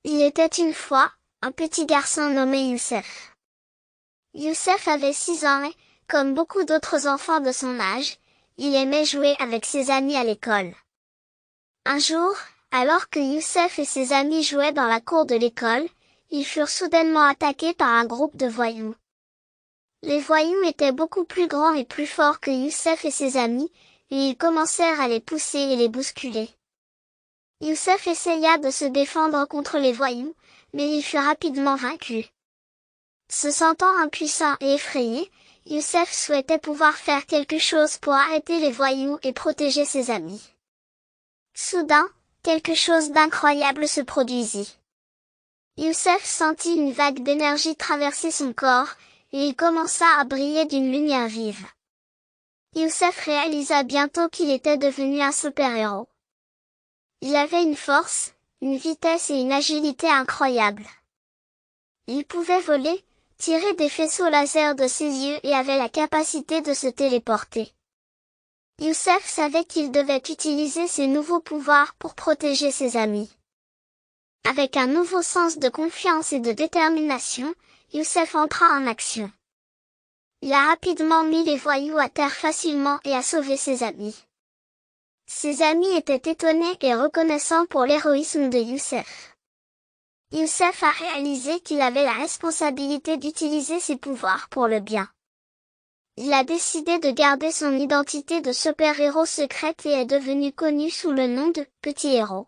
Il était une fois, un petit garçon nommé Youssef. Youssef avait 6 ans et, comme beaucoup d'autres enfants de son âge, il aimait jouer avec ses amis à l'école. Un jour, alors que Youssef et ses amis jouaient dans la cour de l'école, ils furent soudainement attaqués par un groupe de voyous. Les voyous étaient beaucoup plus grands et plus forts que Youssef et ses amis, et ils commencèrent à les pousser et les bousculer. Youssef essaya de se défendre contre les voyous, mais il fut rapidement vaincu. Se sentant impuissant et effrayé, Youssef souhaitait pouvoir faire quelque chose pour arrêter les voyous et protéger ses amis. Soudain, quelque chose d'incroyable se produisit. Youssef sentit une vague d'énergie traverser son corps, et il commença à briller d'une lumière vive. Youssef réalisa bientôt qu'il était devenu un super-héros. Il avait une force, une vitesse et une agilité incroyables. Il pouvait voler, tirer des faisceaux laser de ses yeux et avait la capacité de se téléporter. Youssef savait qu'il devait utiliser ses nouveaux pouvoirs pour protéger ses amis. Avec un nouveau sens de confiance et de détermination, Youssef entra en action. Il a rapidement mis les voyous à terre facilement et a sauvé ses amis. Ses amis étaient étonnés et reconnaissants pour l'héroïsme de Youssef. Youssef a réalisé qu'il avait la responsabilité d'utiliser ses pouvoirs pour le bien. Il a décidé de garder son identité de super-héros secrète et est devenu connu sous le nom de Petit Héros.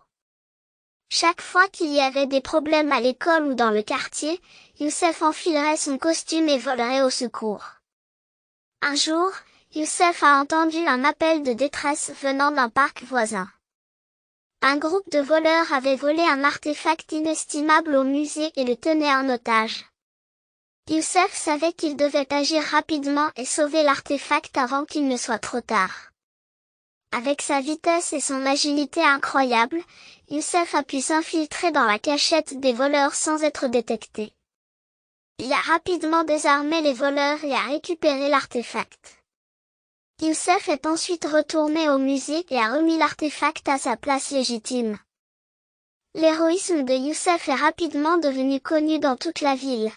Chaque fois qu'il y avait des problèmes à l'école ou dans le quartier, Youssef enfilerait son costume et volerait au secours. Un jour, Youssef a entendu un appel de détresse venant d'un parc voisin. Un groupe de voleurs avait volé un artefact inestimable au musée et le tenait en otage. Youssef savait qu'il devait agir rapidement et sauver l'artefact avant qu'il ne soit trop tard. Avec sa vitesse et son agilité incroyables, Youssef a pu s'infiltrer dans la cachette des voleurs sans être détecté. Il a rapidement désarmé les voleurs et a récupéré l'artefact. Youssef est ensuite retourné au musée et a remis l'artefact à sa place légitime. L'héroïsme de Youssef est rapidement devenu connu dans toute la ville.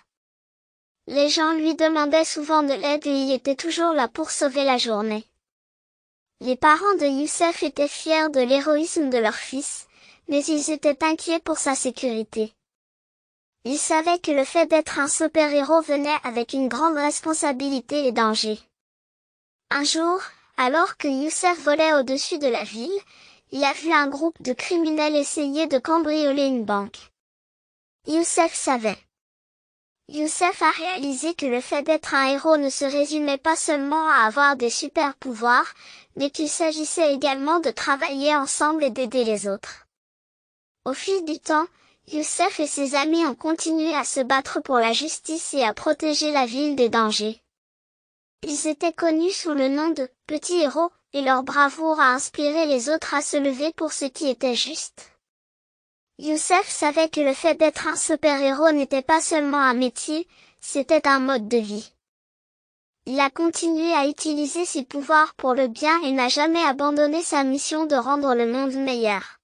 Les gens lui demandaient souvent de l'aide et il était toujours là pour sauver la journée. Les parents de Youssef étaient fiers de l'héroïsme de leur fils, mais ils étaient inquiets pour sa sécurité. Ils savaient que le fait d'être un super-héros venait avec une grande responsabilité et danger. Un jour, alors que Youssef volait au-dessus de la ville, il a vu un groupe de criminels essayer de cambrioler une banque. Youssef savait. Youssef a réalisé que le fait d'être un héros ne se résumait pas seulement à avoir des super pouvoirs, mais qu'il s'agissait également de travailler ensemble et d'aider les autres. Au fil du temps, Youssef et ses amis ont continué à se battre pour la justice et à protéger la ville des dangers. Ils étaient connus sous le nom de Petits Héros, et leur bravoure a inspiré les autres à se lever pour ce qui était juste. Youssef savait que le fait d'être un super-héros n'était pas seulement un métier, c'était un mode de vie. Il a continué à utiliser ses pouvoirs pour le bien et n'a jamais abandonné sa mission de rendre le monde meilleur.